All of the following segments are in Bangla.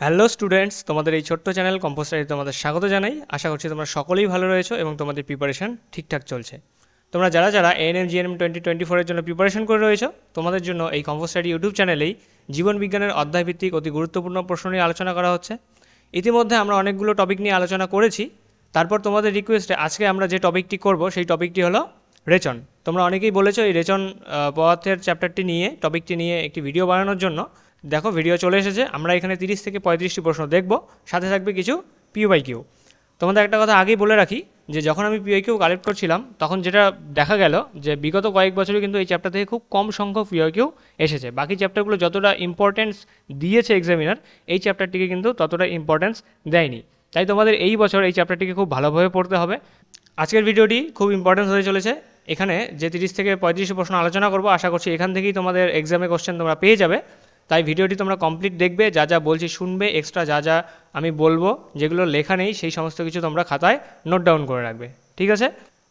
হ্যালো স্টুডেন্টস, তোমাদের এই ছোট্ট চ্যানেল কম্পোজ স্টাডিতে তোমাদের স্বাগত জানাই। আশা করছি তোমরা সকলেই ভালো রয়েছো এবং তোমাদের প্রিপারেশন ঠিকঠাক চলছে। তোমরা যারা যারা এএনএম জিএনএম 2024-এর জন্য প্রিপারেশন করে রয়েছো, তোমাদের জন্য এই কম্পোজ স্টাডি ইউটিউব চ্যানেলেই জীবন বিজ্ঞানের অধ্যায়ভিত্তিক অতি গুরুত্বপূর্ণ প্রশ্ন নিয়ে আলোচনা করা হচ্ছে। ইতিমধ্যে আমরা অনেকগুলো টপিক নিয়ে আলোচনা করেছি। তারপর তোমাদের রিকোয়েস্টে আজকে আমরা যে টপিকটি করব সেই টপিকটি হলো রেচন। তোমরা অনেকেই বলেছো এই রেচন পদার্থের চ্যাপ্টারটি নিয়ে, টপিকটি নিয়ে একটি ভিডিও বানানোর জন্য। দেখো, ভিডিও চলে এসেছে। আমরা এখানে 30 থেকে 35টি প্রশ্ন দেখব, সাথে থাকবে কিছু পিওআইকিউ। তোমাদের একটা কথা আগেই বলে রাখি যে যখন আমি পিওআইকিউ কালেক্ট করছিলাম তখন যেটা দেখা গেল যে বিগত কয়েক বছরে কিন্তু এই চ্যাপ্টার থেকে খুব কম সংখ্যক পিওআইকিউ এসেছে। বাকি চ্যাপ্টারগুলো যতটা ইম্পর্টেন্স দিয়েছে এক্সামিনার, এই চ্যাপ্টারটিকে কিন্তু ততটা ইম্পর্টেন্স দেয়নি। তাই তোমাদের এই বছর এই চ্যাপ্টারটিকে খুব ভালোভাবে পড়তে হবে। আজকের ভিডিওটি খুব ইম্পর্টেন্স হয়ে চলেছে। এখানে যে 30 থেকে 35 প্রশ্ন আলোচনা করব, আশা করছি এখান থেকেই তোমাদের এক্সামে কোশ্চেন তোমরা পেয়ে যাবে। তাই ভিডিওটি তোমরা কমপ্লিট দেখবে, যা যা বলছি শুনবে, এক্সট্রা যা যা আমি বলবো যেগুলো লেখা নেই সেই সমস্ত কিছু তোমরা খাতায় নোট ডাউন করে রাখবে। ঠিক আছে,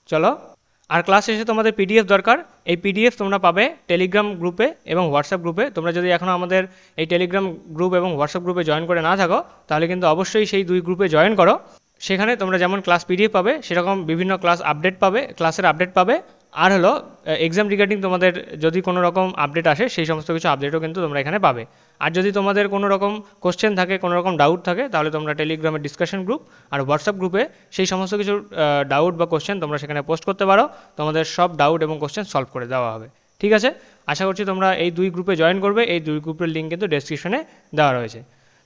চলো। আর ক্লাস শেষে তোমাদের পিডিএফ দরকার। এই পিডিএফ তোমরা পাবে টেলিগ্রাম গ্রুপে এবং হোয়াটসঅ্যাপ গ্রুপে। তোমরা যদি এখনও আমাদের এই টেলিগ্রাম গ্রুপ এবং হোয়াটসঅ্যাপ গ্রুপে জয়েন করে না থাকো, তাহলে কিন্তু অবশ্যই সেই দুই গ্রুপে জয়েন করো। সেখানে তোমরা যেমন ক্লাস পিডিএফ পাবে, সেরকম বিভিন্ন ক্লাস আপডেট পাবে, ক্লাসের আপডেট পাবে। আর হলো এক্সাম রিগার্ডিং তোমাদের যদি কোনো রকম আপডেট আসে, সেই সমস্ত কিছু আপডেটও কিন্তু তোমরা এখানে পাবে। আর যদি তোমাদের কোনো রকম কোশ্চেন থাকে, কোনো রকম ডাউট থাকে, তাহলে তোমরা টেলিগ্রামের ডিসকাশন গ্রুপ আর হোয়াটসঅ্যাপ গ্রুপে সেই সমস্ত কিছু ডাউট বা কোশ্চেন তোমরা সেখানে পোস্ট করতে পারো। তোমাদের সব ডাউট এবং কোশ্চেন সলভ করে দেওয়া হবে। ঠিক আছে, আশা করছি তোমরা এই দুই গ্রুপে জয়েন করবে। এই দুই গ্রুপের লিঙ্ক কিন্তু ডেসক্রিপশনে দেওয়া রয়েছে।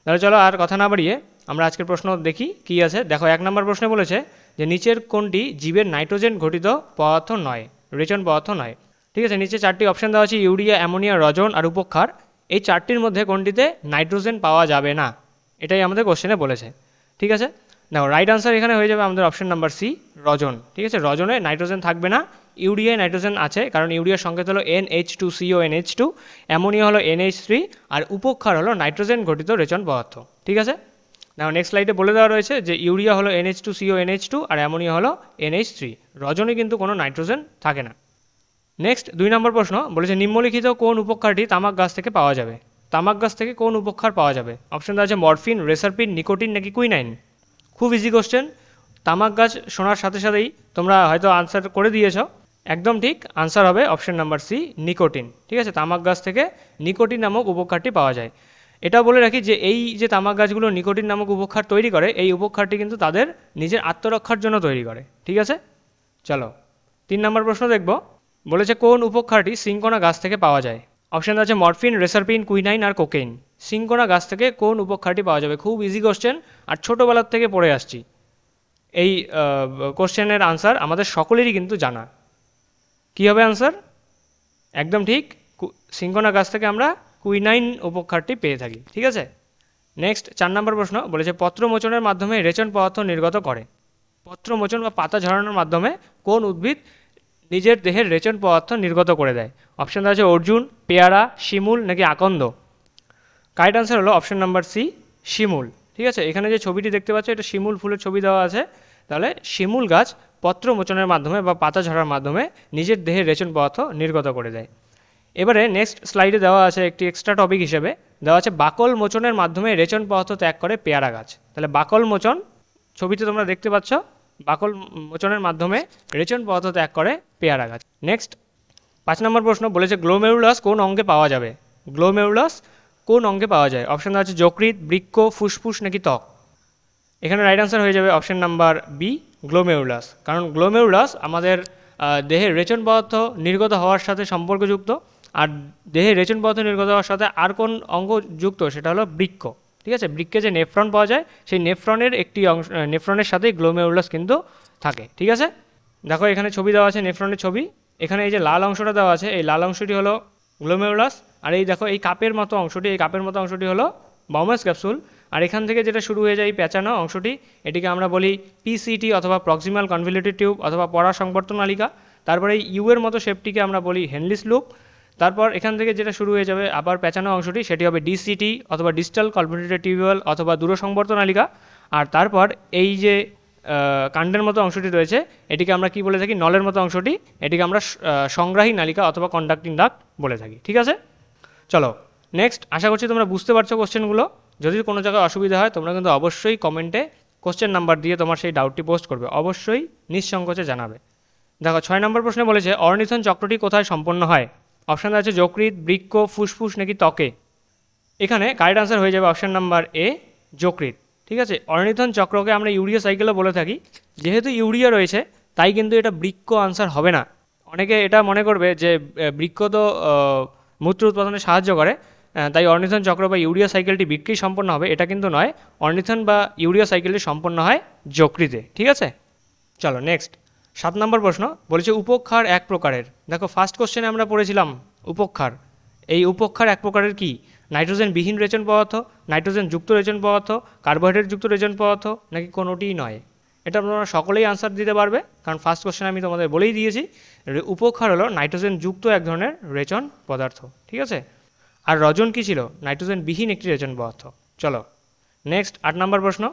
তাহলে চলো আর কথা না বাড়িয়ে আমরা আজকের প্রশ্ন দেখি কী আছে। দেখো, 1 নম্বর প্রশ্নে বলেছে যে নিচের কোনটি জীবের নাইট্রোজেন ঘটিত পদার্থ নয়, রেচন পদার্থ নয়। ঠিক আছে, নিচে 4টি অপশন দেওয়া আছে, ইউরিয়া, অ্যামোনিয়া, রজন আর উপক্ষার। এই 4টির মধ্যে কোনটিতে নাইট্রোজেন পাওয়া যাবে না, এটাই আমাদের কোশ্চেনে বলেছে। ঠিক আছে, দেখো রাইট আনসার এখানে হয়ে যাবে আমাদের অপশন নাম্বার সি, রজন। ঠিক আছে, রজনে নাইট্রোজেন থাকবে না। ইউরিয়ায় নাইট্রোজেন আছে, কারণ ইউরিয়ার সংকেত হলো NH2CONH2, অ্যামোনিয়া হলো NH3, আর উপক্ষার হলো নাইট্রোজেন ঘটিত রেচন পদার্থ। ঠিক আছে, দেখো নেক্সট স্লাইডে বলে দেওয়া রয়েছে যে ইউরিয়া হলো NH2CONH2 আর অ্যামোনিয়া হলো NH3। রজনে কিন্তু কোনো নাইট্রোজেন থাকে না। নেক্সট 2 নম্বর প্রশ্ন বলেছে নিম্নলিখিত কোন উপক্ষারটি তামাক গাছ থেকে পাওয়া যাবে। তামাক গাছ থেকে কোন উপক্ষার পাওয়া যাবে? অপশন দেওয়া আছে মরফিন, রেসারপিন, নিকোটিন নাকি কুইনাইন। খুব ইজি কোশ্চেন। তামাক গাছ শোনার সাথে সাথেই তোমরা হয়তো আনসার করে দিয়েছ। একদম ঠিক, আনসার হবে অপশন নাম্বার সি, নিকোটিন। ঠিক আছে, তামাক গাছ থেকে নিকোটিন নামক উপক্ষারটি পাওয়া যায়। এটাও বলে রাখি যে এই যে তামাক গাছগুলো নিকোটিন নামক উপক্ষার তৈরি করে, এই উপক্ষারটি কিন্তু তাদের নিজের আত্মরক্ষার জন্য তৈরি করে। ঠিক আছে, চলো 3 নম্বর প্রশ্ন দেখব। বলেছে কোন উপক্ষারটি সিঙ্কোনা গাছ থেকে পাওয়া যায়। অপশন আছে মরফিন, রেসারপিন, কুইনাইন আর কোকেইন। সিঙ্কোনা গাছ থেকে কোন উপক্ষারটি পাওয়া যাবে? খুব ইজি কোশ্চেন, আর ছোটোবেলার থেকে পড়ে আসছি। এই কোশ্চেনের আনসার আমাদের সকলেরই কিন্তু জানা। কী হবে আনসার? একদম ঠিক, সিঙ্কোনা গাছ থেকে আমরা কুইনাইন উপক্ষারটি পেয়ে থাকি। ঠিক আছে, নেক্সট 4 নম্বর প্রশ্ন বলেছে পত্রমোচনের মাধ্যমে রেচন পদার্থ নির্গত করে। পত্রমোচন বা পাতা ঝরানোর মাধ্যমে কোন উদ্ভিদ নিজের দেহের রেচন পদার্থ নির্গত করে দেয়? অপশন দেওয়া আছে অর্জুন, পেয়ারা, শিমুল নাকি আকন্দ। কারেক্ট আনসার হলো অপশন নাম্বার সি, শিমুল। ঠিক আছে, এখানে যে ছবিটি দেখতে পাচ্ছ এটা শিমুল ফুলের ছবি দেওয়া আছে। তাহলে শিমুল গাছ পত্রমোচনের মাধ্যমে বা পাতা ঝরার মাধ্যমে নিজের দেহের রেচন পদার্থ নির্গত করে দেয়। এবারে নেক্সট স্লাইডে দেওয়া আছে একটি এক্সট্রা টপিক হিসেবে দেওয়া আছে বাকল মোচনের মাধ্যমে রেচন পদার্থ ত্যাগ করে পেয়ারা গাছ। তাহলে বাকল মোচন, ছবিতে তোমরা দেখতে পাচ্ছ, বাকল মোচনের মাধ্যমে রেচন পদার্থ ত্যাগ করে পেয়ারা গাছ। নেক্সট 5 নম্বর প্রশ্ন বলেছে গ্লোমেরুলাস কোন অঙ্গে পাওয়া যাবে। গ্লোমেরুলাস কোন অঙ্গে পাওয়া যায়? অপশন আছে যকৃৎ, বৃক্ক, ফুসফুস নাকি ত্বক। এখানে রাইট আনসার হয়ে যাবে অপশন নাম্বার বি, গ্লোমেরুলাস। কারণ গ্লোমেরুলাস আমাদের দেহের রেচন পদার্থ নির্গত হওয়ার সাথে সম্পর্কযুক্ত। আর দেহের রেচন পদার্থ নির্গত হওয়ার সাথে আর কোন অঙ্গ যুক্ত, সেটা হলো বৃক্ক। ঠিক আছে, বৃক্কে যে নেফ্রন পাওয়া যায়, সেই নেফ্রনের একটি অংশ, নেফ্রনের সাথেই গ্লোমেরুলাস কিন্তু থাকে। ঠিক আছে, দেখো এখানে ছবি দেওয়া আছে, নেফ্রনের ছবি। এখানে এই যে লাল অংশটা দেওয়া আছে, এই লাল অংশটি হলো গ্লোমেরুলাস। আর এই দেখো এই কাপের মতো অংশটি, এই কাপের মতো অংশটি হলো বাউমাস ক্যাপসুল। আর এখান থেকে যেটা শুরু হয়ে যায় এই পেঁচানো অংশটি, এটিকে আমরা বলি পিসিটি অথবা প্রক্সিমাল কনভলিউটেড টিউব অথবা পরা সংবর্ধন নালিকা। তারপরে এই ইউ এর মতো শেপটিকে আমরা বলি হেনলিস লুপ। তারপর এখান থেকে যেটা শুরু হয়ে যাবে আবার পেঁচানো অংশটি, সেটি হবে ডিসিটি অথবা ডিস্টাল কনভলিউটেড টিউবুয়াল অথবা দূরসংবর্ধন নালিকা। আর তারপর এই যে কাণ্ডের মতো অংশটি রয়েছে, এটিকে আমরা কি বলে থাকি? নলের মতো অংশটি, এটিকে আমরা সংগ্রাহী নালিকা অথবা কন্ডাক্টিং ডাক্ট বলে থাকি। ঠিক আছে, চলো নেক্সট। আশা করছি তোমরা বুঝতে পারছো কোশ্চেনগুলো। যদি কোনো জায়গায় অসুবিধা হয় তোমরা কিন্তু অবশ্যই কমেন্টে কোশ্চেন নাম্বার দিয়ে তোমার সেই ডাউটটি পোস্ট করবে, অবশ্যই নিঃসংকোচে জানাবে। দেখো 6 নম্বর প্রশ্নে বলেছে অর্নিথন চক্রটি কোথায় সম্পন্ন হয়? অপশান আছে যকৃৎ, বৃক্ক, ফুসফুস নাকি ত্বকে। এখানে কারেক্ট আনসার হয়ে যাবে অপশান নাম্বার এ, যকৃৎ। ঠিক আছে, অর্নিথন চক্রকে আমরা ইউরিয়া সাইকেলও বলে থাকি। যেহেতু ইউরিয়া রয়েছে তাই কিন্তু এটা বৃক্ক আনসার হবে না। অনেকে এটা মনে করবে যে বৃক্ক তো মূত্র উৎপাদনে সাহায্য করে, তাই অর্নিথন চক্র বা ইউরিয়া সাইকেলটি বৃক্কেই সম্পন্ন হবে, এটা কিন্তু নয়। অর্নিথন বা ইউরিয়া সাইকেলটি সম্পন্ন হয় যকৃতে। ঠিক আছে, চলো নেক্সট 7 নম্বর প্রশ্ন বলেছে উপক্ষার এক প্রকারের। দেখো ফার্স্ট কোশ্চেনে আমরা পড়েছিলাম উপক্ষার। এই উপক্ষার এক প্রকারের কি? নাইট্রোজেন বিহীন রেচন পদার্থ, নাইট্রোজেন যুক্ত রেচন পদার্থ, কার্বোহাইড্রেট যুক্ত রেচন পদার্থ নাকি কোনোটিই নয়। এটা তোমরা সকলেই আনসার দিতে পারবে, কারণ ফার্স্ট কোশ্চেন আমি তোমাদের বলেই দিয়েছি উপক্ষার হলো নাইট্রোজেন যুক্ত এক ধরনের রেচন পদার্থ। ঠিক আছে, আর রজন কি ছিল? নাইট্রোজেন বিহীন একটি রেচন পদার্থ। চলো নেক্সট 8 নম্বর প্রশ্ন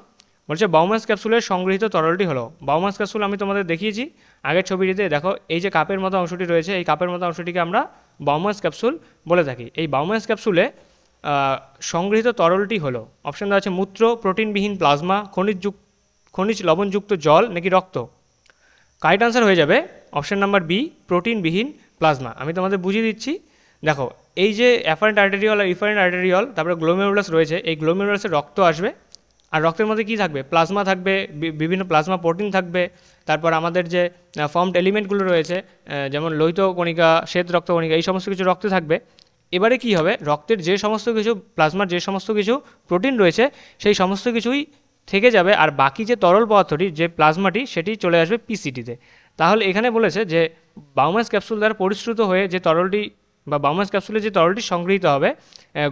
বলছে বাউমাস ক্যাপসুলের সংগৃহীত তরলটি হলো। বাউমাস ক্যাপসুল আমি তোমাদের দেখিয়েছি আগের ছবিটিতে। দেখো এই যে কাপের মতো অংশটি রয়েছে, এই কাপের মতো অংশটিকে আমরা বাউমাস ক্যাপসুল বলে থাকি। এই বাউমাস ক্যাপসুলে সংগৃহীত তরলটি হলো, অপশন দেওয়া আছে মূত্র, প্রোটিনবিহীন প্লাজমা, খনিজ লবণযুক্ত জল নাকি রক্ত। কারেক্ট আনসার হয়ে যাবে অপশন নাম্বার বি, প্রোটিনবিহীন প্লাজমা। আমি তোমাদের বুঝিয়ে দিচ্ছি। দেখো এই যে অ্যাফারেন্ট আর্টেরিয়ল আর ইফারেন্ট আর্টেরিয়ল, তারপরে গ্লোমেরুলাস রয়েছে, এই গ্লোমেরুলাসে রক্ত আসবে, আর রক্তের মধ্যে কী থাকবে? প্লাজমা থাকবে, বিভিন্ন প্লাজমা প্রোটিন থাকবে। তারপর আমাদের যে ফর্মড এলিমেন্টগুলো রয়েছে, যেমন লোহিত কণিকা, শ্বেত রক্ত কণিকা, এই সমস্ত কিছু রক্তে থাকবে। এবারে কি হবে? রক্তের যে সমস্ত কিছু, প্লাজমার যে সমস্ত কিছু প্রোটিন রয়েছে সেই সমস্ত কিছুই থেকে যাবে, আর বাকি যে তরল পদার্থটি, যে প্লাজমাটি, সেটি চলে আসবে পিসিটিতে। তাহলে এখানে বলেছে যে বাউমাস ক্যাপসুল দ্বারা পরিশ্রুত হয়ে যে তরলটি বা বাউমাস ক্যাপসুলে যে তরলটি সংগৃহীত হবে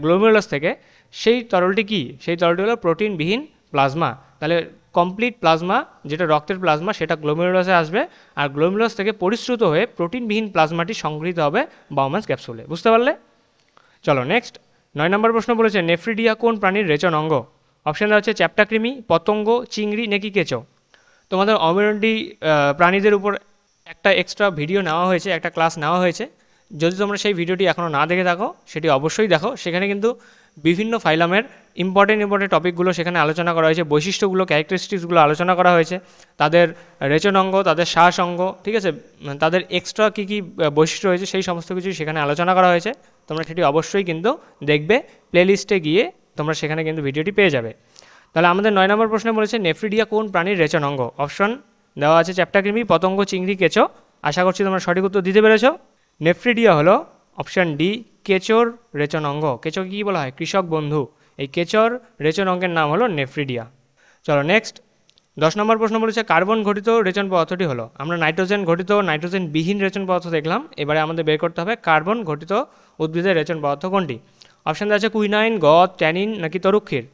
গ্লোমেরুলাস থেকে, সেই তরলটি কি? সেই তরলটি হলো প্রোটিনবিহীন প্লাজমা। তাহলে কমপ্লিট প্লাজমা, যেটা রক্তের প্লাজমা, সেটা গ্লোমেরুলাসে আসবে, আর গ্লোমেরুলাস থেকে পরিশ্রুত হয়ে প্রোটিনবিহীন প্লাজমাটি সংগৃহীত হবে বাউমাস ক্যাপসুলে। বুঝতে পারলে? চলো নেক্সট 9 নম্বর প্রশ্ন বলেছে নেফ্রিডিয়া কোন প্রাণীর রেচন অঙ্গ। অপশান দেওয়া হচ্ছে চ্যাপ্টাকৃমি, পতঙ্গ, চিংড়ি নাকি কেঁচো। তোমাদের অমেরুদণ্ডী প্রাণীদের উপর একটা এক্সট্রা ভিডিও নেওয়া হয়েছে, একটা ক্লাস নেওয়া হয়েছে। যদি তোমরা সেই ভিডিওটি এখনও না দেখে থাকো সেটি অবশ্যই দেখো। সেখানে কিন্তু বিভিন্ন ফাইলামের ইম্পর্টেন্ট টপিকগুলো সেখানে আলোচনা করা হয়েছে, বৈশিষ্ট্যগুলো, ক্যারেক্টারিস্টিক্সগুলো আলোচনা করা হয়েছে, তাদের রেচন অঙ্গ, তাদের শ্বাস অঙ্গ, ঠিক আছে, তাদের এক্সট্রা কী কী বৈশিষ্ট্য রয়েছে সেই সমস্ত কিছুই সেখানে আলোচনা করা হয়েছে। তোমরা সেটি অবশ্যই কিন্তু দেখবে, প্লেলিস্টে গিয়ে তোমরা সেখানে কিন্তু ভিডিওটি পেয়ে যাবে। তাহলে আমাদের 9 নম্বর প্রশ্নে বলেছে নেফ্রিডিয়া কোন প্রাণীর রেচন অঙ্গ। অপশন দেওয়া আছে চ্যাপ্টাকৃমি, পতঙ্গ, চিংড়ি, কেঁচো। আশা করছি তোমরা সঠিক উত্তর দিতে পেরেছ। নেফ্রিডিয়া হলো অপশান ডি, কেঁচোর রেচন অঙ্গ। কেঁচো কী বলা হয়? কৃষক বন্ধু। এই কেঁচোর রেচন অঙ্গের নাম হলো নেফ্রিডিয়া। চলো নেক্সট 10 নম্বর প্রশ্ন বলেছে কার্বন ঘটিত রেচন পদার্থটি হলো। আমরা নাইট্রোজেন ঘটিত, নাইট্রোজেন বিহীন রেচন পদার্থ দেখলাম, এবারে আমাদের বের করতে হবে কার্বন ঘটিত উদ্ভিদের রেচন পদার্থ কোনটি। অপশান দেওয়া আছে কুইনাইন, গদ, ট্যানিন নাকি তরুক্ষীর।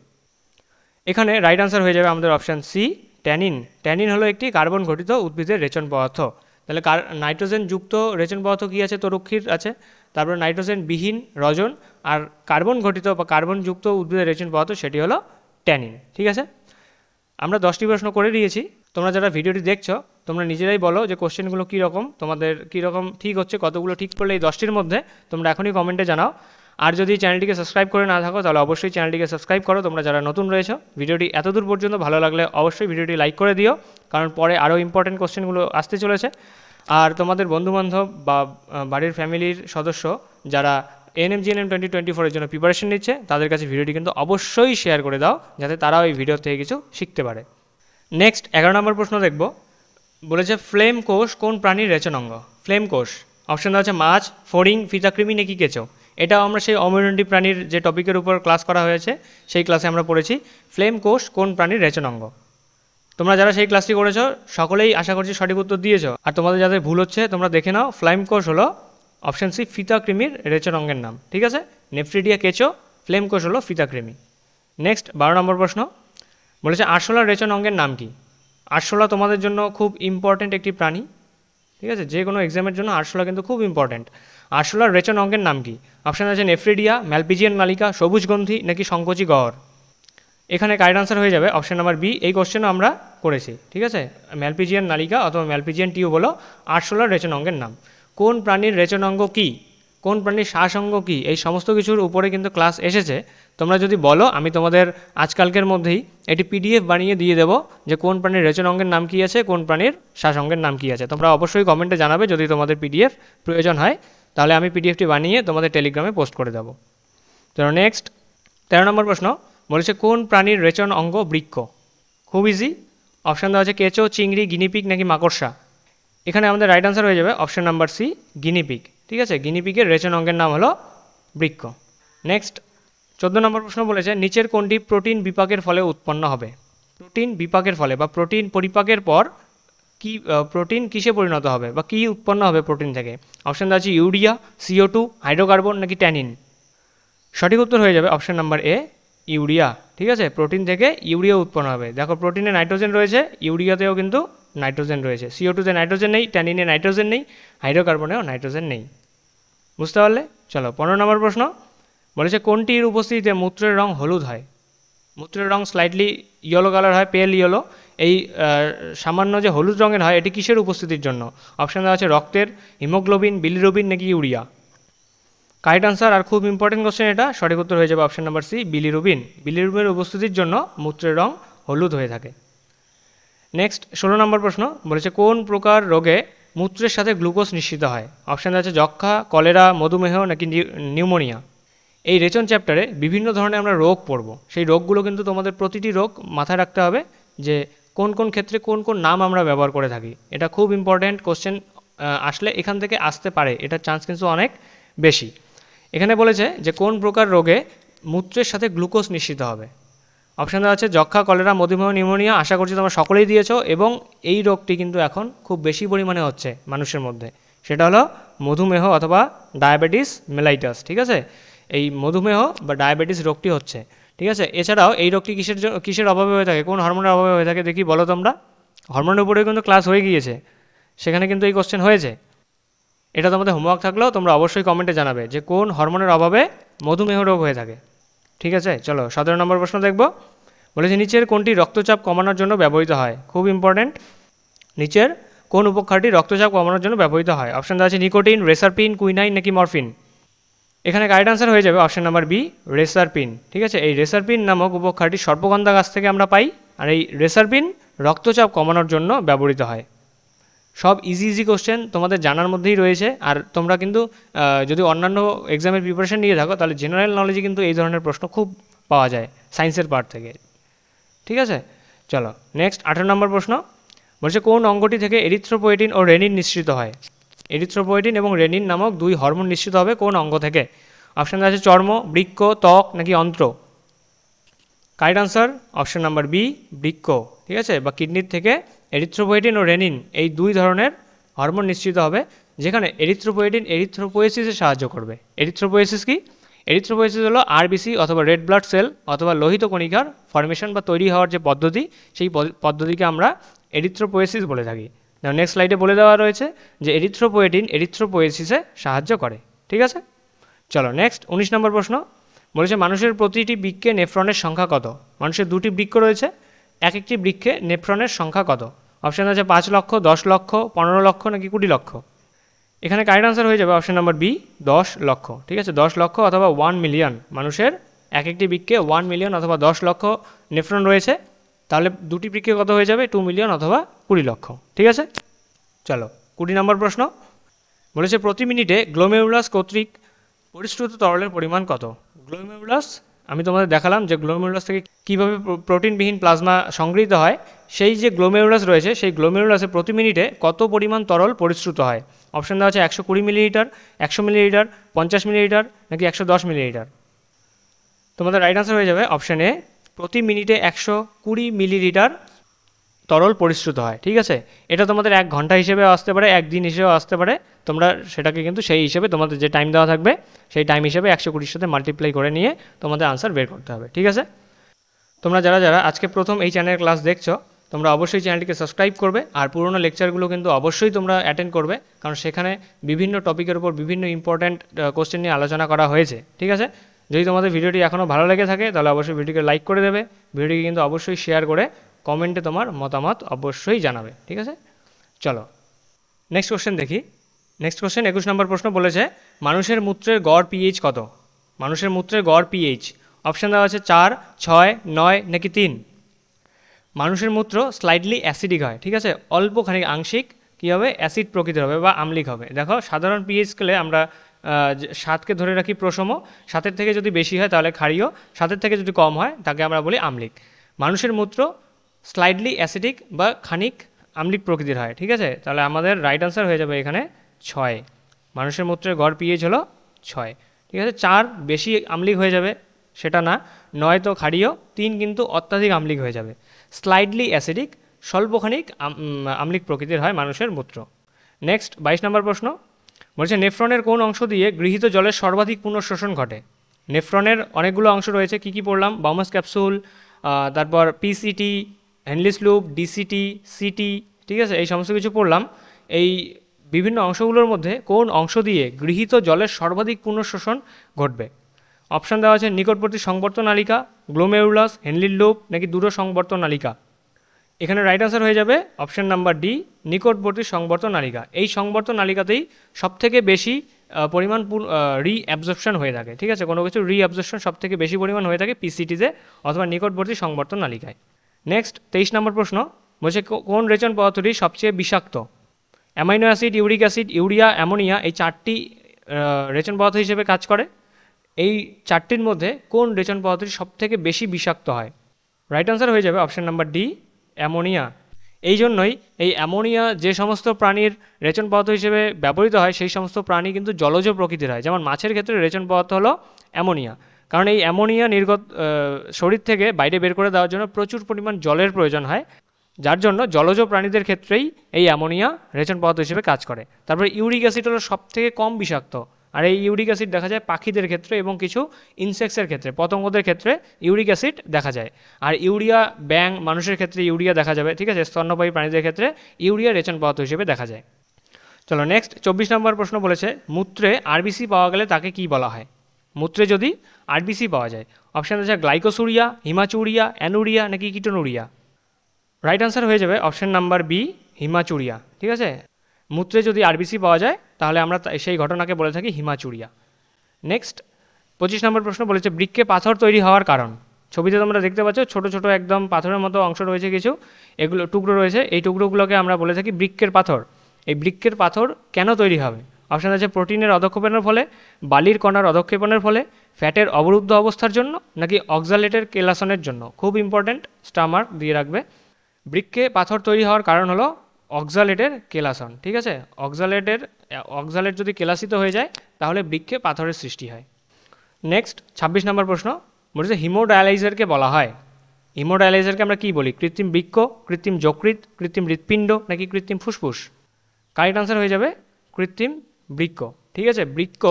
এখানে রাইট আনসার হয়ে যাবে আমাদের অপশান সি, ট্যানিন। ট্যানিন হলো একটি কার্বন ঘটিত উদ্ভিদের রেচন পদার্থ। তাহলে নাইট্রোজেন যুক্ত রেচন পদার্থ কী আছে? তরুক্ষীর আছে। তারপরে নাইট্রোজেন বিহীন রজন, আর কার্বন ঘটিত বা কার্বন যুক্ত উদ্ভিদের রেচন পদার্থ সেটি হলো ট্যানিন। ঠিক আছে, আমরা 10টি প্রশ্ন করে দিয়েছি। তোমরা যারা ভিডিওটি দেখছো তোমরা নিজেরাই বলো যে কোশ্চেনগুলো কীরকম, তোমাদের কীরকম ঠিক হচ্ছে, কতগুলো ঠিক করলে এই 10টির মধ্যে তোমরা এখনই কমেন্টে জানাও। আর যদি চ্যানেলটিকে সাবস্ক্রাইব করে না থাকো তাহলে অবশ্যই চ্যানেলটিকে সাবস্ক্রাইব করো। তোমরা যারা নতুন রয়েছো, ভিডিওটি এতদূর পর্যন্ত ভালো লাগলে অবশ্যই ভিডিওটি লাইক করে দিও, কারণ পরে আরও ইম্পর্টেন্ট কোশ্চেনগুলো আসতে চলেছে। আর তোমাদের বন্ধুবান্ধব বা বাড়ির ফ্যামিলির সদস্য যারা ANM/GNM 2024 জন্য প্রিপারেশন নিচ্ছে তাদের কাছে ভিডিওটি কিন্তু অবশ্যই শেয়ার করে দাও, যাতে তারাও এই ভিডিও থেকে কিছু শিখতে পারে। নেক্সট 11 নম্বর প্রশ্ন দেখব। বলেছে ফ্লেম কোষ কোন প্রাণীর রেচন অঙ্গ। ফ্লেম কোষ অপশন দেওয়া আছে মাছ, ফড়িং, ফিতাকৃমি নাকি কেঁচো। এটাও আমরা সেই অমেরুদণ্ডী প্রাণীর যে টপিকের উপর ক্লাস করা হয়েছে সেই ক্লাসে আমরা পড়েছি ফ্লেম কোষ কোন প্রাণীর রেচন অঙ্গ। তোমরা যারা সেই ক্লাসটি করেছো সকলেই আশা করছি সঠিক উত্তর দিয়েছো। আর তোমাদের যাদের ভুল হচ্ছে তোমরা দেখে নাও, ফ্লেম কোষ হলো অপশন সি, ফিতাকৃমির রেচন অঙ্গের নাম। ঠিক আছে, নেফ্রিডিয়া কেঁচো, ফ্লেম কোষ হলো ফিতাকৃমি। নেক্সট 12 নম্বর প্রশ্ন বলেছে আরশোলার রেচন অঙ্গের নাম কি। আরশোলা তোমাদের জন্য খুব ইম্পর্ট্যান্ট একটি প্রাণী। ঠিক আছে, যে কোনো এক্সামের জন্য আরশোলা কিন্তু খুব ইম্পর্ট্যান্ট। আরশোলার রেচন অঙ্গের নাম কি। অপশান আছে নেফ্রিডিয়া, ম্যালপিজিয়ান নালিকা, সবুজগ্রন্থি নাকি সংকোচী গহ্বর। এখানে কারেক্ট আনসার হয়ে যাবে অপশান নাম্বার বি। এই কোশ্চেনও আমরা করেছি। ঠিক আছে, ম্যালপিজিয়ান নালিকা অথবা ম্যালপিজিয়ান টিউব হলো আরশোলার রেচন অঙ্গের নাম। কোন প্রাণীর রেচন অঙ্গ কী? কোন প্রাণীর শ্বাসঙ্গ কী, এই সমস্ত কিছুর উপরে কিন্তু ক্লাস এসেছে। তোমরা যদি বলো আমি তোমাদের আজকালকের মধ্যেই এটি পিডিএফ বানিয়ে দিয়ে দেবো যে কোন প্রাণীর রেচন অঙ্গের নাম কী আছে, কোন প্রাণীর শ্বাসঙ্গের নাম কী আছে। তোমরা অবশ্যই কমেন্টে জানাবে যদি তোমাদের পিডিএফ প্রয়োজন হয়, তাহলে আমি পিডিএফটি বানিয়ে তোমাদের টেলিগ্রামে পোস্ট করে দেবো। তো নেক্সট 13 নম্বর প্রশ্ন বলেছে কোন প্রাণীর রেচন অঙ্গ বৃক্ক। খুব ইজি, অপশান দেওয়া আছে কেঁচো, চিংড়ি, গিনিপিগ নাকি মাকড়সা। এখানে আমাদের রাইট আনসার হয়ে যাবে অপশান নাম্বার সি, গিনিপিগ। ঠিক আছে, গিনিপিগের রেচন অঙ্গের নাম হলো বৃক্ক। নেক্সট 14 নম্বর প্রশ্ন বলেছে নিচের কোনটি প্রোটিন বিপাকের ফলে উৎপন্ন হবে। প্রোটিন বিপাকের ফলে বা প্রোটিন পরিপাকের পর কি প্রোটিন কিসে পরিণত হবে বা কী উৎপন্ন হবে প্রোটিন থেকে। অপশান দেওয়া আছে ইউরিয়া, CO2, হাইড্রোকার্বন নাকি ট্যানিন। সঠিক উত্তর হয়ে যাবে অপশান নাম্বার এ, ইউরিয়া। ঠিক আছে, প্রোটিন থেকে ইউরিয়া উৎপন্ন হবে। দেখো প্রোটিনে নাইট্রোজেন রয়েছে, ইউরিয়াতেও কিন্তু নাইট্রোজেন রয়েছে। CO2তে নাইট্রোজেন নেই, ট্যানিনে নাইট্রোজেন নেই, হাইড্রোকার্বনেও নাইট্রোজেন নেই। বুঝতে পারলে? চলো 15 নম্বর প্রশ্ন বলেছে কোনটির উপস্থিতিতে মূত্রের রং হলুদ হয়। মূত্রের রং স্লাইটলি ইয়েলো কালার হয়, পেল ইয়েলো। এই সামান্য যে হলুদ রঙের হয় এটি কিসের উপস্থিতির জন্য। অপশান দেওয়া আছে রক্তের, হিমোগ্লোবিন, বিলিরুবিন নাকি ইউরিয়া। কারেক্ট আনসার, আর খুব ইম্পর্টেন্ট কোশ্চেন এটা, সঠিক উত্তর হয়ে যাবে অপশান নাম্বার সি, বিলিরুবিন। বিলিরুবিনের উপস্থিতির জন্য মূত্রের রং হলুদ হয়ে থাকে। নেক্সট 16 নম্বর প্রশ্ন বলেছে কোন প্রকার রোগে মূত্রের সাথে গ্লুকোজ নিঃসৃত হয়। অপশান আছে যক্ষা, কলেরা, মধুমেহ নাকি নিউমোনিয়া। এই রেচন চ্যাপ্টারে বিভিন্ন ধরনের আমরা রোগ পড়ব, সেই রোগগুলো কিন্তু তোমাদের প্রতিটি রোগ মাথায় রাখতে হবে যে কোন কোন ক্ষেত্রে কোন কোন নাম আমরা ব্যবহার করে থাকি। এটা খুব ইম্পর্ট্যান্ট কোশ্চেন, আসলে এখান থেকে আসতে পারে, এটার চান্স কিন্তু অনেক বেশি। এখানে বলেছে যে কোন প্রকার রোগে মূত্রের সাথে গ্লুকোজ নিঃসৃত হবে। অপশান দেওয়া আছে যক্ষা, কলেরা, মধুমেহ, নিউমোনিয়া। আশা করছি তোমরা সকলেই দিয়েছো, এবং এই রোগটি কিন্তু এখন খুব বেশি পরিমাণে হচ্ছে মানুষের মধ্যে, সেটা হলো মধুমেহ অথবা ডায়াবেটিস মেলাইটাস। ঠিক আছে, এই মধুমেহ বা ডায়াবেটিস রোগটি হচ্ছে। ঠিক আছে, এছাড়াও এই রোগটি কিসের অভাবে হয়ে থাকে, কোন হরমোনের অভাবে হয়ে থাকে দেখি বলো তোমরা। হরমোনের উপরেও কিন্তু ক্লাস হয়ে গিয়েছে, সেখানে কিন্তু এই কোশ্চেন হয়েছে। এটা তোমাদের হোমওয়ার্ক থাকলেও তোমরা অবশ্যই কমেন্টে জানাবে যে কোন হরমোনের অভাবে মধুমেহ রোগ হয়ে থাকে। ঠিক আছে, চলো 17 নম্বর প্রশ্ন দেখব। বলেছে নিচের কোনটি রক্তচাপ কমানোর জন্য ব্যবহৃত হয়। খুব ইম্পর্ট্যান্ট, নিচের কোন উপক্ষারটি রক্তচাপ কমানোর জন্য ব্যবহৃত হয়। অপশান দেওয়া আছে নিকোটিন, রেসারপিন, কুইনাইন নাকি মরফিন। এখানে কারেক্ট আনসার হয়ে যাবে অপশান নাম্বার বি, রেসারপিন। ঠিক আছে, এই রেসারপিন নামক উপক্ষারটি সর্পগন্ধা গাছ থেকে আমরা পাই, আর এই রেসারপিন রক্তচাপ কমানোর জন্য ব্যবহৃত হয়। সব ইজি কোশ্চেন তোমাদের জানার মধ্যেই রয়েছে। আর তোমরা কিন্তু যদি অন্যান্য এক্সামের প্রিপারেশন নিয়ে থাকো তাহলে জেনারেল নলেজে কিন্তু এই ধরনের প্রশ্ন খুব পাওয়া যায় সায়েন্সের পার্ট থেকে। ঠিক আছে, চলো নেক্সট 18 নম্বর প্রশ্ন বলছে কোন অঙ্গটি থেকে এরিথ্রোপোয়েটিন ও রেনিন নিঃসৃত হয়। এরিথ্রোপোয়েটিন এবং রেনিন নামক দুই হরমোন নিঃসৃত হবে কোন অঙ্গ থেকে। অপশান আছে চর্ম, বৃক্ক, ত্বক নাকি অন্ত্র। Correct answer option number B, বৃক্ক। ঠিক আছে, বা কিডনির থেকে এরিথ্রোপোয়েটিন ও রেনিন এই দুই ধরনের হরমোন নিঃসৃত হবে, যেখানে এরিথ্রোপোয়েটিন এরিথ্রোপোয়েসিসে সাহায্য করবে। এরিথ্রোপোয়েসিস কি? এরিথ্রোপোয়েসিস হলো আরবিসি অথবা রেড ব্লাড সেল অথবা লোহিত কণিকার ফর্মেশন বা তৈরি হওয়ার যে পদ্ধতি, সেই পদ্ধতিকে আমরা এরিথ্রোপোয়েসিস বলে থাকি। নেক্সট স্লাইডে বলে দেওয়া রয়েছে যে এরিথ্রোপোয়েটিন এরিথ্রোপোয়েসিসে সাহায্য করে। ঠিক আছে, চলো নেক্সট 19 নম্বর প্রশ্ন বলেছে মানুষের প্রতিটি বৃক্কে নেফ্রনের সংখ্যা কত। মানুষের দুটি বৃক্ক রয়েছে, এক একটি বৃক্কে নেফ্রনের সংখ্যা কত। অপশান আছে 5 লক্ষ, 10 লক্ষ, 15 লক্ষ নাকি 20 লক্ষ। এখানে কারেক্ট আনসার হয়ে যাবে অপশান নাম্বার বি, 10 লক্ষ। ঠিক আছে, 10 লক্ষ অথবা 1 মিলিয়ন। মানুষের এক একটি বৃক্কে 1 মিলিয়ন অথবা 10 লক্ষ নেফ্রন রয়েছে, তাহলে দুটি বৃক্কে কত হয়ে যাবে, 2 মিলিয়ন অথবা 20 লক্ষ। ঠিক আছে, চলো 20 নম্বর প্রশ্ন বলেছে প্রতি মিনিটে গ্লোমেরুলাস কর্তৃক পরিশ্রুত তরলের পরিমাণ কত। গ্লোমেরুলাস আমি তোমাদের দেখালাম যে গ্লোমেরুলাস থেকে কীভাবে প্রোটিনবিহীন প্লাজমা সংগৃহীত হয়। সেই যে গ্লোমেরুলাস রয়েছে সেই গ্লোমেরুলাসে প্রতি মিনিটে কত পরিমাণ তরল পরিশ্রুত হয়। অপশান দেওয়া আছে 120 মিলিলিটার, 100 মিলিলিটার, 50 মিলিলিটার নাকি 110 মিলিলিটার। তোমাদের রাইট আনসার হয়ে যাবে অপশান এ, প্রতি মিনিটে 120 মিলিলিটার তরল পরিশ্রুত হয়। ঠিক আছে, এটা তোমাদের 1 ঘন্টা হিসেবে আসতে পারে, 1 দিন হিসেবে আসতে পারে। তোমরা সেটাকে কিন্তু সেই হিসেবে তোমাদের যে টাইম দেওয়া থাকবে সেই টাইম হিসেবে 120 সাথে মাল্টিপ্লাই করে নিয়ে তোমাদের আনসার বের করতে হবে। ঠিক আছে, তোমরা যারা যারা আজকে প্রথম এই চ্যানেলের ক্লাস দেখছো তোমরা অবশ্যই চ্যানেলটিকে সাবস্ক্রাইব করবে, আর পুরোনো লেকচারগুলো কিন্তু অবশ্যই তোমরা অ্যাটেন্ড করবে, কারণ সেখানে বিভিন্ন টপিকের উপর বিভিন্ন ইম্পর্ট্যান্ট কোশ্চেন নিয়ে আলোচনা করা হয়েছে। ঠিক আছে, যদি তোমাদের ভিডিওটি এখনও ভালো লেগে থাকে তাহলে অবশ্যই ভিডিওকে লাইক করে দেবে, ভিডিওটিকে কিন্তু অবশ্যই শেয়ার করে কমেন্টে তোমার মতামত অবশ্যই জানাবে। ঠিক আছে, চলো নেক্সট কোশ্চেন দেখি। নেক্সট কোশ্চেন 21 নম্বর প্রশ্ন বলেছে মানুষের মূত্রের গড় পিএইচ কত? মানুষের মূত্রের গড় পিএইচ অপশান দেওয়া আছে 4, 6, 9 নাকি 3। মানুষের মূত্র স্লাইডলি অ্যাসিডিক হয়, ঠিক আছে, অল্প খানিক আংশিক কী হবে, অ্যাসিড প্রকৃতির হবে বা আম্লিক হবে। দেখো সাধারণ পিএইচ স্কেলে আমরা 7কে ধরে রাখি প্রশম, 7-এর থেকে যদি বেশি হয় তাহলে ক্ষারীয়, 7-এর থেকে যদি কম হয় তাকে আমরা বলি আম্লিক। মানুষের মূত্র স্লাইডলি অ্যাসিডিক বা খানিক আম্লিক প্রকৃতির হয়, ঠিক আছে, তাহলে আমাদের রাইট আনসার হয়ে যাবে এখানে 6। মানুষের মূত্রের গড় পিএইচ হলো 6, ঠিক আছে। 4 বেশি আম্লিক হয়ে যাবে সেটা না, 9 তো ক্ষারীয়, 3 কিন্তু অত্যাধিক আম্লিক হয়ে যাবে। স্লাইডলি অ্যাসিডিক স্বল্পখানিক আম্লিক প্রকৃতির হয় মানুষের মূত্র। নেক্সট 22 নম্বর প্রশ্ন বলছে নেফ্রনের কোন অংশ দিয়ে গৃহীত জলের সর্বাধিক পুনঃশোষণ ঘটে? নেফ্রনের অনেকগুলো অংশ রয়েছে, কি কি পড়লাম, বাউমাস ক্যাপসুল, তারপর পিসিটি, হেনলিস লুপ, ডিসিটি, সিটি, ঠিক আছে, এই সমস্ত কিছু পড়লাম। এই বিভিন্ন অংশগুলোর মধ্যে কোন অংশ দিয়ে গৃহীত জলের সর্বাধিক পুনঃশোষণ ঘটবে? অপশান দেওয়া আছে নিকটবর্তী সংবর্ত নালিকা, গ্লোমেরুলাস, হেনলির লুপ নাকি দূর সংবর্ত নালিকা। এখানে রাইট আনসার হয়ে যাবে অপশান নাম্বার ডি, নিকটবর্তী সংবর্ত নালিকা। এই সংবর্ত নালিকাতেই সবথেকে বেশি পরিমাণ রিঅ্যাবজর্পশন হয়ে থাকে, ঠিক আছে, কোনো কিছু রিঅ্যাবজর্পশন সবথেকে বেশি পরিমাণ হয়ে থাকে পিসিটিতে অথবা নিকটবর্তী সংবর্ত নালিকায়। নেক্সট 23 নম্বর প্রশ্ন বলছে কোন রেচন পদার্থটি সবচেয়ে বিষাক্ত? Amino acid, uric acid, urea, ammonia, এই 4টি রেচন পদার্থ হিসেবে কাজ করে। এই 4টির মধ্যে কোন রেচন পদার্থটি সবথেকে বেশি বিষাক্ত হয়? রাইট আনসার হয়ে যাবে অপশান নাম্বার ডি, অ্যামোনিয়া। এই জন্যই এই অ্যামোনিয়া যে সমস্ত প্রাণীর রেচন পদার্থ হিসেবে ব্যবহৃত হয় সেই সমস্ত প্রাণী কিন্তু জলজ প্রকৃতির হয়। যেমন মাছের ক্ষেত্রে রেচন পদার্থ হলো অ্যামোনিয়া, কারণ এই অ্যামোনিয়া নির্গত শরীর থেকে বাইরে বের করে দেওয়ার জন্য প্রচুর পরিমাণ জলের প্রয়োজন হয়, যার জন্য জলজ প্রাণীদের ক্ষেত্রেই এই অ্যামোনিয়া রেচন পদার্থ হিসেবে কাজ করে। তারপরে ইউরিক অ্যাসিড হলো সবথেকে কম বিষাক্ত, আর এই ইউরিক অ্যাসিড দেখা যায় পাখিদের ক্ষেত্রে এবং কিছু ইনসেক্টসের ক্ষেত্রে, পতঙ্গদের ক্ষেত্রে ইউরিক অ্যাসিড দেখা যায়। আর ইউরিয়া ব্যাং মানুষের ক্ষেত্রে ইউরিয়া দেখা যাবে, ঠিক আছে, স্তন্যপায়ী প্রাণীদের ক্ষেত্রে ইউরিয়া রেচন পদার্থ হিসেবে দেখা যায়। চলো নেক্সট 24 নম্বর প্রশ্ন বলেছে মূত্রে আরবিসি পাওয়া গেলে তাকে কি বলা হয়? মূত্রে যদি আরবিসি পাওয়া যায়, অপশান আছে গ্লাইকোসুরিয়া, হিমাচুরিয়া, অ্যানুরিয়া নাকি কিটোনুরিয়া। রাইট আনসার হয়ে যাবে অপশান নাম্বার বি, হিমাচুরিয়া, ঠিক আছে। মূত্রে যদি আরবিসি পাওয়া যায় তাহলে আমরা সেই ঘটনাকে বলে থাকি হিমাচুরিয়া। নেক্সট 25 নম্বর প্রশ্ন বলেছে বৃক্কে পাথর তৈরি হওয়ার কারণ। ছবিতে তোমরা দেখতে পাচ্ছ ছোট ছোট একদম পাথরের মতো অংশ রয়েছে, কিছু এগুলো টুকরো রয়েছে, এই টুকরোগুলোকে আমরা বলে থাকি বৃক্কের পাথর। এই বৃক্কের পাথর কেন তৈরি হবে? অপশান আছে প্রোটিনের অধক্ষেপণের ফলে, বালির কণার অধক্ষেপণের ফলে, ফ্যাটের অবরুদ্ধ অবস্থার জন্য নাকি অক্সালেটের কেলাসনের জন্য। খুব ইম্পর্ট্যান্ট, স্টার মার্ক দিয়ে রাখবে। বৃক্কে পাথর তৈরি হওয়ার কারণ হলো অক্সালেটের কেলাসন, ঠিক আছে, অক্সালেট যদি কেলাসিত হয়ে যায় তাহলে বৃক্কে পাথরের সৃষ্টি হয়। নেক্সট 26 নম্বর প্রশ্ন বলছে হিমোডায়ালাইজারকে বলা হয়, হিমোডায়ালাইজারকে আমরা কি বলি? কৃত্রিম বৃক্ক, কৃত্রিম যকৃৎ, কৃত্রিম হৃৎপিণ্ড নাকি কৃত্রিম ফুসফুস। কারেক্ট আনসার হয়ে যাবে কৃত্রিম বৃক্ক, ঠিক আছে। বৃক্ক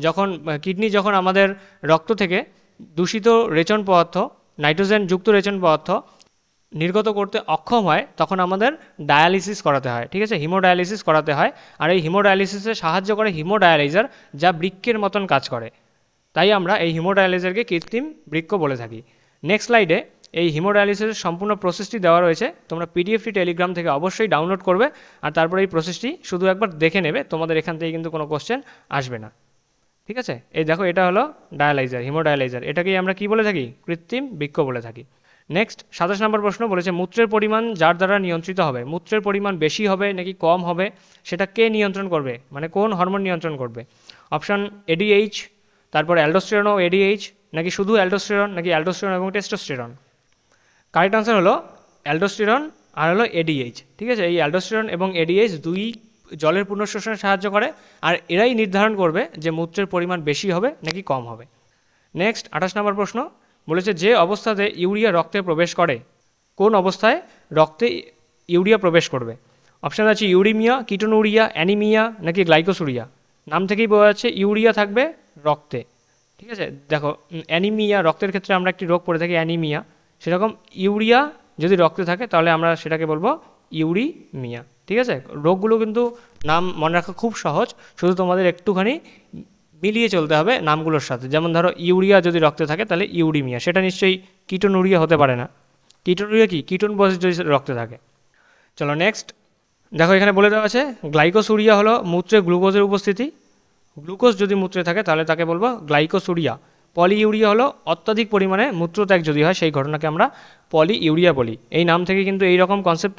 যখন কিডনি যখন আমাদের রক্ত থেকে দূষিত রেচন পদার্থ, নাইট্রোজেন যুক্ত রেচন পদার্থ নির্গত করতে অক্ষম হয় তখন আমাদের ডায়ালিসিস করাতে হয়, ঠিক আছে, হিমোডায়ালিসিস করাতে হয়। আর এই হিমোডায়ালিসিসে সাহায্য করে হিমোডায়ালাইজার, যা বৃক্কের মতন কাজ করে, তাই আমরা এই হিমোডায়ালাইজারকে কৃত্রিম বৃক্ক বলে থাকি। নেক্সট স্লাইডে এই হিমোডায়ালিসিসের সম্পূর্ণ প্রসেসটি দেওয়া রয়েছে, তোমরা পিডিএফটি টেলিগ্রাম থেকে অবশ্যই ডাউনলোড করবে আর তারপরে এই প্রসেসটি শুধু একবার দেখে নেবে, তোমাদের এখান থেকে কিন্তু কোনো কোশ্চেন আসবে না, ঠিক আছে। এই দেখো এটা হলো ডায়ালাইজার, হিমোডায়ালাইজার, এটাকেই আমরা কি বলে থাকি? কৃত্রিম বৃক্ক বলে থাকি। নেক্সট 27 নম্বর প্রশ্ন বলেছে মূত্রের পরিমাণ যার দ্বারা নিয়ন্ত্রিত হবে, মূত্রের পরিমাণ বেশি হবে নাকি কম হবে সেটা কে নিয়ন্ত্রণ করবে, মানে কোন হরমোন নিয়ন্ত্রণ করবে? অপশান এডিএইচ, তারপর অ্যালডোস্টেরন ও এডিএইচ নাকি শুধু অ্যালডোস্টেরন নাকি অ্যালডোস্টেরন এবং টেস্টোস্টেরন। কারেক্ট আনসার হলো অ্যালডোস্টেরন আর হলো এডিএইচ, ঠিক আছে। এই অ্যালডোস্টেরন এবং এডিএইচ দুই জলের পুনঃশোষণে সাহায্য করে আর এরাই নির্ধারণ করবে যে মূত্রের পরিমাণ বেশি হবে নাকি কম হবে। নেক্সট 28 নম্বর প্রশ্ন বলেছে যে অবস্থাতে ইউরিয়া রক্তে প্রবেশ করে, কোন অবস্থায় রক্তে ইউরিয়া প্রবেশ করবে? অপশান আছে ইউরিমিয়া, কিটোনুরিয়া, অ্যানিমিয়া নাকি গ্লাইকোসুরিয়া। নাম থেকেই বোঝা যাচ্ছে ইউরিয়া থাকবে রক্তে, ঠিক আছে। দেখো অ্যানিমিয়া, রক্তের ক্ষেত্রে আমরা একটি রোগ পড়ে থাকি অ্যানিমিয়া, সেরকম ইউরিয়া যদি রক্তে থাকে তাহলে আমরা সেটাকে বলবো ইউরিমিয়া, ঠিক আছে। রোগগুলো কিন্তু নাম মনে রাখা খুব সহজ, শুধু তোমাদের একটুখানি মিলিয়ে চলতে হবে নামগুলোর সাথে। যেমন ধরো ইউরিয়া যদি রক্তে থাকে তাহলে ইউরিমিয়া, সেটা নিশ্চয়ই কিটোনুরিয়া হতে পারে না। কিটোনুরিয়া কি? কিটোন বস যদি রক্তে থাকে। চলো নেক্সট দেখো এখানে বলে দেওয়া আছে গ্লাইকোসুরিয়া হলো মূত্রে গ্লুকোজের উপস্থিতি। গ্লুকোজ যদি মূত্রে থাকে তাহলে তাকে বলবো গ্লাইকোসুরিয়া। পলিইউরিয়া হলো অত্যাধিক পরিমাণে মূত্রত্যাগ যদি হয় সেই ঘটনাকে আমরা পলিইউরিয়া বলি। এই নাম থেকে কিন্তু এই রকম কনসেপ্ট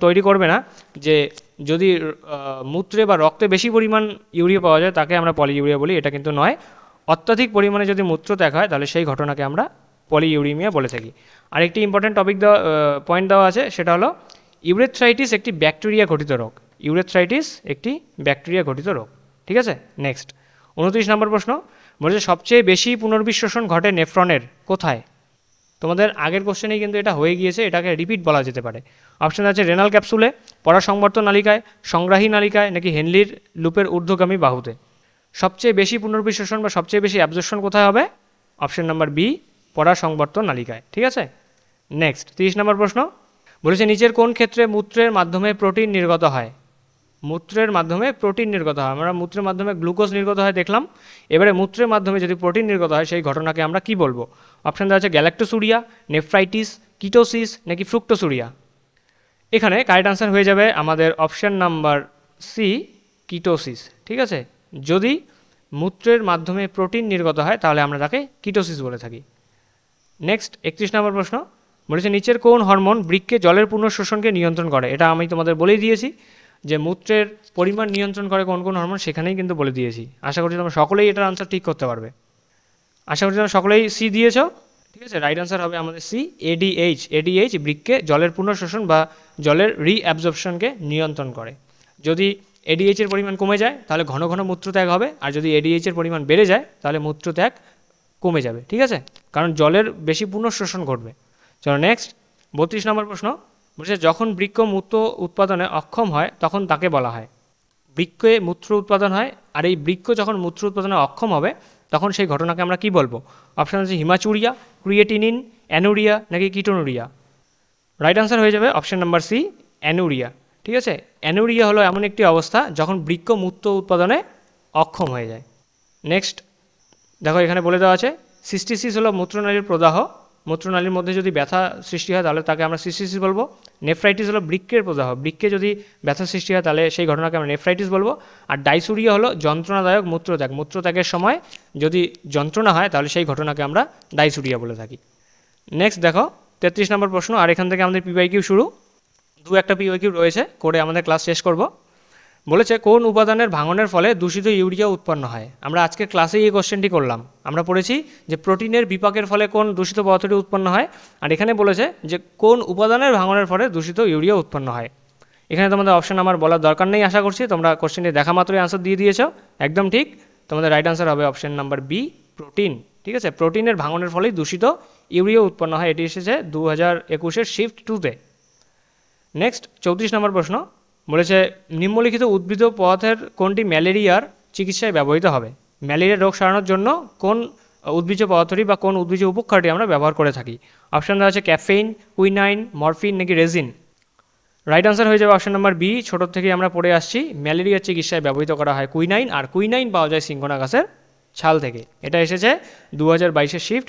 তৈরি করবে না যে যদি মূত্রে বা রক্তে বেশি পরিমাণ ইউরিয়া পাওয়া যায় তাকে আমরা পলিইউরিয়া বলি, এটা কিন্তু নয়। অত্যাধিক পরিমাণে যদি মূত্রত্যাগ হয় তাহলে সেই ঘটনাকে আমরা পলিইউরিমিয়া বলে থাকি। আরেকটি ইম্পর্টেন্ট পয়েন্ট দেওয়া আছে, সেটা হলো ইউরেথ্রাইটিস একটি ব্যাকটেরিয়া ঘটিত রোগ। ইউরেথ্রাইটিস একটি ব্যাকটেরিয়া ঘটিত রোগ। ঠিক আছে, নেক্সট 29 নম্বর প্রশ্ন বলছে সবচেয়ে বেশি পুনর্বিশ্লেষণ ঘটে নেফ্রনের কোথায়? তোমাদের আগের কোশ্চেনেই কিন্তু এটা হয়ে গিয়েছে, এটাকে রিপিট বলা যেতে পারে। অপশন আছে রেনাল ক্যাপসুলে, পরাসংবর্ত নালিকায়, সংগ্রাহী নালিকায়, নাকি হেনলির লুপের ঊর্ধ্বগামী বাহুতে। সবচেয়ে বেশি পুনর্বিশ্লেষণ বা সবচেয়ে বেশি অ্যাবজর্পশন কোথায় হবে? অপশন নাম্বার বি, পরাসংবর্ত নালিকায়। ঠিক আছে, নেক্সট 30 নম্বর প্রশ্ন বলেছে নিচের কোন ক্ষেত্রে মূত্রের মাধ্যমে প্রোটিন নির্গত হয়? মূত্রের মাধ্যমে প্রোটিন নির্গত হয়। আমরা মূত্রের মাধ্যমে গ্লুকোজ নির্গত হয় দেখলাম, এবারে মূত্রের মাধ্যমে যদি প্রোটিন নির্গত হয় সেই ঘটনাকে আমরা কি বলবো? অপশন দেওয়া আছে গ্যালাক্টোসুরিয়া, নেফ্রাইটিস, কিটোসিস, নাকি ফ্রুক্টোসুরিয়া। এখানে কারেক্ট আনসার হয়ে যাবে আমাদের অপশন নাম্বার সি, কিটোসিস। ঠিক আছে, যদি মূত্রের মাধ্যমে প্রোটিন নির্গত হয় তাহলে আমরা তাকে কিটোসিস বলে থাকি। নেক্সট 31 নম্বর প্রশ্ন বলেছে নিচের কোন হরমোন বৃক্কে জলের পুনঃশোষণকে নিয়ন্ত্রণ করে? এটা আমি তোমাদের বলেই দিয়েছি যে মূত্রের পরিমাণ নিয়ন্ত্রণ করে কোন কোন হরমোন, সেখানেই কিন্তু বলে দিয়েছি। আশা করছি তোমরা সকলেই এটার আনসার ঠিক করতে পারবে। আশা করছি তোমরা সকলেই সি দিয়েছো। ঠিক আছে, রাইট আনসার হবে আমাদের সি, এডিএইচ। এডিএইচ বৃক্কে জলের পুনঃশোষণ বা জলের রিঅ্যাবজর্পশনকে নিয়ন্ত্রণ করে। যদি এডিএইচ এর পরিমাণ কমে যায় তাহলে ঘন ঘন মূত্রত্যাগ হবে, আর যদি এডিএইচ এর পরিমাণ বেড়ে যায় তাহলে মূত্রত্যাগ কমে যাবে। ঠিক আছে, কারণ জলের বেশি পুনঃশোষণ ঘটবে। চলো নেক্সট 32 নম্বর প্রশ্ন বলছে যখন বৃক্ক মূত্র উৎপাদনে অক্ষম হয় তখন তাকে বলা হয়। বৃক্কে মূত্র উৎপাদন হয়, আর এই বৃক্ক যখন মূত্র উৎপাদনে অক্ষম হবে তখন সেই ঘটনাকে আমরা কি বলবো? অপশান আছে হিমাচুরিয়া, ক্রিয়েটিনিন, অ্যানুরিয়া, নাকি কিটোনুরিয়া। রাইট আনসার হয়ে যাবে অপশান নাম্বার সি, অ্যানুরিয়া। ঠিক আছে, অ্যানুরিয়া হলো এমন একটি অবস্থা যখন বৃক্ক মূত্র উৎপাদনে অক্ষম হয়ে যায়। নেক্সট দেখো এখানে বলে দেওয়া আছে সিস্টিসিস হলো মূত্রনালীর প্রদাহ। মূত্রনালীর মধ্যে যদি ব্যথা সৃষ্টি হয় তাহলে তাকে আমরা সিস্টিসিস বলবো। নেফ্রাইটিস হলো বৃক্কের প্রদাহ, বৃক্কে যদি ব্যথা সৃষ্টি হয় তাহলে সেই ঘটনাকে আমরা নেফ্রাইটিস বলবো। আর ডাইসুরিয়া হলো যন্ত্রণাদায়ক মূত্রত্যাগ, মূত্রত্যাগের সময় যদি যন্ত্রণা হয় তাহলে সেই ঘটনাকে আমরা ডাইসুরিয়া বলে থাকি। নেক্সট দেখো 33 নম্বর প্রশ্ন, আর এখান থেকে আমাদের পিওয়াইকিউ শুরু। একটা পিওয়াইকিউ রয়েছে, করে আমাদের ক্লাস শেষ করব। বলেছে কোন উপাদানের ভাঙনের ফলে দূষিত ইউরিয়া উৎপন্ন হয়? আমরা আজকে ক্লাসে এই কোশ্চেনটি করলাম। আমরা পড়েছি যে প্রোটিনের বিপাকের ফলে কোন দূষিত পদার্থটি উৎপন্ন হয়, আর এখানে বলেছে যে কোন উপাদানের ভাঙনের ফলে দূষিত ইউরিয়া উৎপন্ন হয়। এখানে তোমাদের অপশন আমার বলার দরকার নেই, আশা করছি তোমরা কোশ্চেনটি দেখা মাত্রই আনসার দিয়ে দিয়েছ, একদম ঠিক। তোমাদের রাইট আনসার হবে অপশন নাম্বার বি, প্রোটিন। ঠিক আছে, প্রোটিনের ভাঙনের ফলেই দূষিত ইউরিয়া উৎপন্ন হয়। এটি এসেছে 2021-এর শিফট 2-তে। নেক্সট 34 নম্বর প্রশ্ন বলেছে নিম্নলিখিত উদ্ভিদ পদার্থের কোনটি ম্যালেরিয়ার চিকিৎসায় ব্যবহৃত হবে? ম্যালেরিয়া রোগ সারানোর জন্য কোন উদ্ভিজ পদার্থটি বা কোন উদ্ভিজ উপকারটি আমরা ব্যবহার করে থাকি? অপশান দেওয়া আছে ক্যাফেইন, কুইনাইন, মরফিন, নাকি রেজিন। রাইট আনসার হয়ে যাবে অপশান নাম্বার বি, ছোটো থেকে আমরা পড়ে আসছি ম্যালেরিয়ার চিকিৎসায় ব্যবহৃত করা হয় কুইনাইন, আর কুইনাইন পাওয়া যায় সিঙ্গোনা গাছের ছাল থেকে। এটা এসেছে 2022-এর শিফট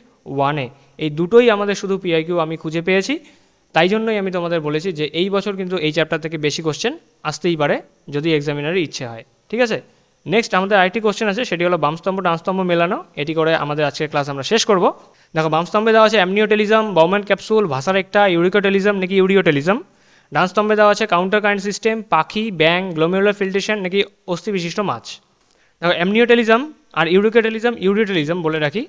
1-এ। এই দুটোই আমাদের শুধু পিআইকিউ আমি খুঁজে পেয়েছি, তাই জন্যই আমি তোমাদের বলেছি যে এই বছর কিন্তু এই চ্যাপ্টার থেকে বেশি কোশ্চেন আসতেই পারে যদি এক্সামিনারের ইচ্ছে হয়। ঠিক আছে, নেক্সট আমাদের আরেকটি কোশ্চেন আছে, সেটি হলো বামস্তম্ভ ডানস্তম্ভ মেলানো। এটি করে আমাদের আজকের ক্লাস আমরা শেষ করব। দেখো বামস্তম্ভে দেওয়া আছে অ্যামনিওটেলিজম, বাউম্যান ক্যাপসুল, ভাসারেক্টা, ইউরিকোটেলিজম, নাকি ইউরিওটেলিজম। ডানস্তম্ভে দেওয়া আছে কাউন্টার কারেন্ট সিস্টেম, পাখি, ব্যাং, গ্লোমেরুলার ফিল্ট্রেশন, নাকি অস্থি বিশিষ্ট মাছ। দেখো অ্যামনিওটেলিজম আর ইউরিওটেলিজম বলে রাখি,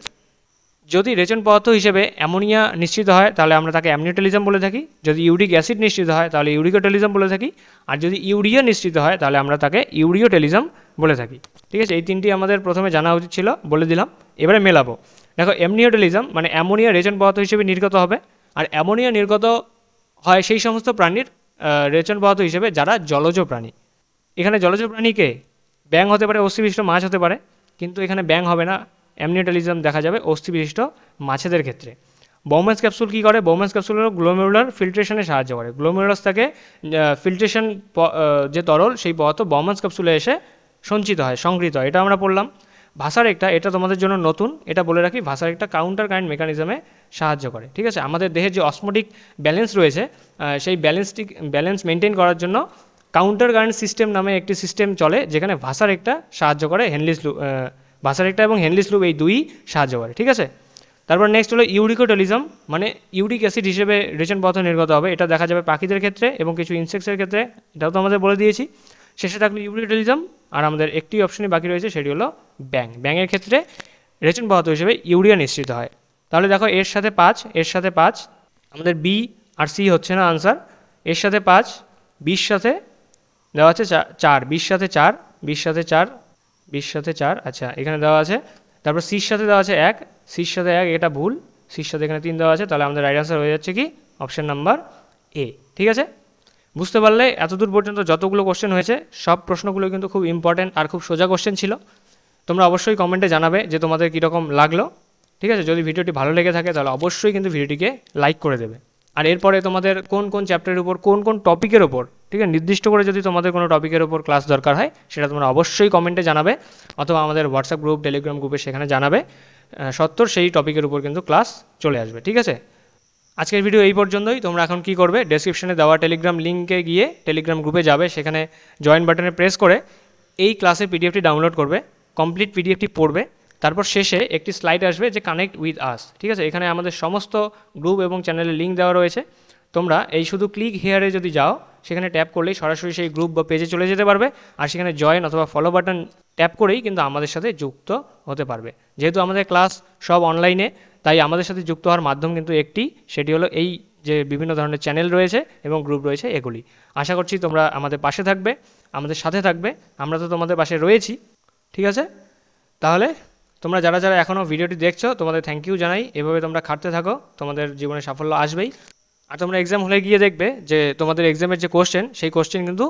যদি রেচন পদার্থ হিসেবে অ্যামোনিয়া নিশ্চিত হয় তাহলে আমরা তাকে অ্যামনিওটেলিজম বলে থাকি, যদি ইউরিক অ্যাসিড নিশ্চিত হয় তাহলে ইউরিকোটেলিজম বলে থাকি, আর যদি ইউরিয়া নিশ্চিত হয় তাহলে আমরা তাকে ইউরিওটেলিজম বলে থাকি। ঠিক আছে, এই তিনটি আমাদের প্রথমে জানা উচিত ছিল, বলে দিলাম। এবারে মেলাবো। দেখো অ্যামনিওটেলিজম মানে অ্যামোনিয়া রেচন পদার্থ হিসেবে নির্গত হবে, আর অ্যামোনিয়া নির্গত হয় সেই সমস্ত প্রাণীর রেচন পদার্থ হিসেবে যারা জলজ প্রাণী। এখানে জলজ প্রাণীকে ব্যাং হতে পারে, অস্থিবিশিষ্ট মাছ হতে পারে, কিন্তু এখানে ব্যাং হবে না, অ্যামনিওটেলিজম দেখা যাবে অস্থিবিশিষ্ট মাছেদের ক্ষেত্রে। বাউম্যানস ক্যাপসুল কী করে? বাউম্যানস ক্যাপসুল হলো গ্লোমেরুলার ফিল্ট্রেশনে সাহায্য করে। গ্লোমেরুলাস থেকে ফিল্ট্রেশন যে তরল সেই পদার্থ বাউম্যানস ক্যাপসুলে এসে সঞ্চিত হয়, সংগৃহীত হয়। এটা আমরা পড়লাম। ভাসারেক্টা, এটা তোমাদের জন্য নতুন, এটা বলে রাখি, ভাসারেক্টা কাউন্টার কারেন্ট মেকানিজমে সাহায্য করে। ঠিক আছে, আমাদের দেহের যে অসমোটিক ব্যালেন্স রয়েছে সেই ব্যালেন্স মেনটেন করার জন্য কাউন্টার কারেন্ট সিস্টেম নামে একটি সিস্টেম চলে, যেখানে ভাষার একটা সাহায্য করে হেনলিস লুপ, ভাষার একটা এবং হেনলিস লুপ এই দুই সাহায্য করে, ঠিক আছে। তারপর নেক্সট হলো ইউরিকোটেলিজম, মানে ইউরিক অ্যাসিড হিসেবে রেচন পদার্থ নির্গত হবে। এটা দেখা যাবে পাখিদের ক্ষেত্রে এবং কিছু ইনসেক্টসের ক্ষেত্রে, এটাও তো আমাদের বলে দিয়েছি। শেষে থাকলো ইউরিকোটেলিজম, আর আমাদের একটি অপশনই বাকি রয়েছে, সেটি হলো ব্যাং। ব্যাঙের ক্ষেত্রে রেচন পদার্থ হিসেবে ইউরিয়া নিঃসৃত হয়। তাহলে দেখো এর সাথে 5, এর সাথে 5, আমাদের বি আর সি হচ্ছে না আনসার। এর সাথে 5, বির সাথে দেওয়া আছে 4, বির সাথে 4, বির সাথে 4, বির সাথে 4, আচ্ছা এখানে দেওয়া আছে। তারপর সির সাথে দেওয়া আছে 1, সির সাথে 1, এটা ভুল। সির সাথে এখানে 3 দেওয়া আছে, তাহলে আমাদের রাইট আনসার হয়ে যাচ্ছে কি অপশন নাম্বার এ, ঠিক আছে। বুঝতে পারলে এতদূর পর্যন্ত যতগুলো কোশ্চেন হয়েছে সব প্রশ্নগুলো কিন্তু খুব ইম্পর্টেন্ট আর খুব সোজা কোশ্চেন ছিল। তোমরা অবশ্যই কমেন্টে জানাবে যে তোমাদের কীরকম লাগলো, ঠিক আছে। যদি ভিডিওটি ভালো লেগে থাকে তাহলে অবশ্যই কিন্তু ভিডিওটিকে লাইক করে দেবে। আর এরপরে তোমাদের কোন কোন চ্যাপ্টারের উপর কোন কোন টপিকের ওপর, ঠিক আছে, নির্দিষ্ট করে যদি তোমাদের কোনো টপিকের ওপর ক্লাস দরকার হয় সেটা তোমরা অবশ্যই কমেন্টে জানাবে, অথবা আমাদের হোয়াটসঅ্যাপ গ্রুপ, টেলিগ্রাম গ্রুপে সেখানে জানাবে। সত্তর সেই টপিকের উপর কিন্তু ক্লাস চলে আসবে, ঠিক আছে। আজকের ভিডিও এই পর্যন্তই। তোমরা এখন কি করবে, ডেসক্রিপশনে দেওয়া টেলিগ্রাম লিঙ্কে গিয়ে টেলিগ্রাম গ্রুপে যাবে, সেখানে জয়েন বাটনে প্রেস করে এই ক্লাসের পিডিএফটি ডাউনলোড করবে, কমপ্লিট পিডিএফটি পড়বে। তারপর শেষে একটি স্লাইড আসবে যে কানেক্ট উইথ আস, ঠিক আছে। এখানে আমাদের সমস্ত গ্রুপ এবং চ্যানেলের লিঙ্ক দেওয়া রয়েছে। তোমরা এই শুধু ক্লিক হেয়ারে যদি যাও, সেখানে ট্যাপ করলেই সরাসরি সেই গ্রুপ বা পেজে চলে যেতে পারবে, আর সেখানে জয়েন অথবা ফলো বাটন ট্যাপ করেই কিন্তু আমাদের সাথে যুক্ত হতে পারবে। যেহেতু আমাদের ক্লাস সব অনলাইনে, তাই আমাদের সাথে যুক্ত হওয়ার মাধ্যম কিন্তু একটি, সেটি হলো এই যে বিভিন্ন ধরনের চ্যানেল রয়েছে এবং গ্রুপ রয়েছে এগুলি। আশা করছি তোমরা আমাদের পাশে থাকবে, আমাদের সাথে থাকবে, আমরা তো তোমাদের পাশে রয়েছি, ঠিক আছে। তাহলে তোমরা যারা যারা এখনও ভিডিওটি দেখছো তোমাদের থ্যাংক ইউ জানাই। এভাবে তোমরা খাটতে থাকো, তোমাদের জীবনে সাফল্য আসবেই। আর তোমরা এক্সাম হলে গিয়ে দেখবে যে তোমাদের এক্সামের যে কোশ্চেন, সেই কোশ্চেন কিন্তু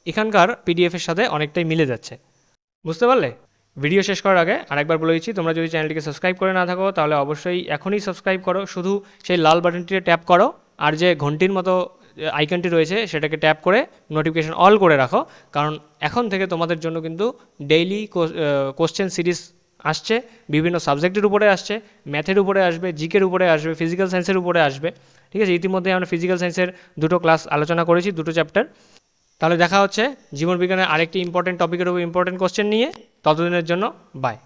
এখানকার পিডিএফের সাথে অনেকটাই মিলে যাচ্ছে। বুঝতে পারলে? ভিডিও শেষ করার আগে আরেকবার বলে দিচ্ছি, তোমরা যদি চ্যানেলটিকে সাবস্ক্রাইব করে না থাকো তাহলে অবশ্যই এখনই সাবস্ক্রাইব করো। শুধু সেই লাল বাটনটিতে ট্যাপ করো, আর যে ঘন্টির মতো আইকনটি রয়েছে সেটাকে ট্যাপ করে নোটিফিকেশন অল করে রাখো, কারণ এখন থেকে তোমাদের জন্য কিন্তু ডেইলি কোশ্চেন সিরিজ আসছে। বিভিন্ন সাবজেক্টের উপরে আসছে, ম্যাথের উপরে আসবে, জিকের উপরে আসবে, ফিজিক্যাল সায়েন্সের উপরে আসবে, ঠিক আছে। ইতিমধ্যে আমরা ফিজিক্যাল সায়েন্সের 2টো ক্লাস আলোচনা করেছি, 2টো চ্যাপ্টার। তাহলে দেখা হচ্ছে জীবনবিজ্ঞানের আরেকটি ইম্পর্টেন্ট টপিকের উপর ইম্পর্টেন্ট কোশ্চেন নিয়ে। ততদিনের জন্য বাই।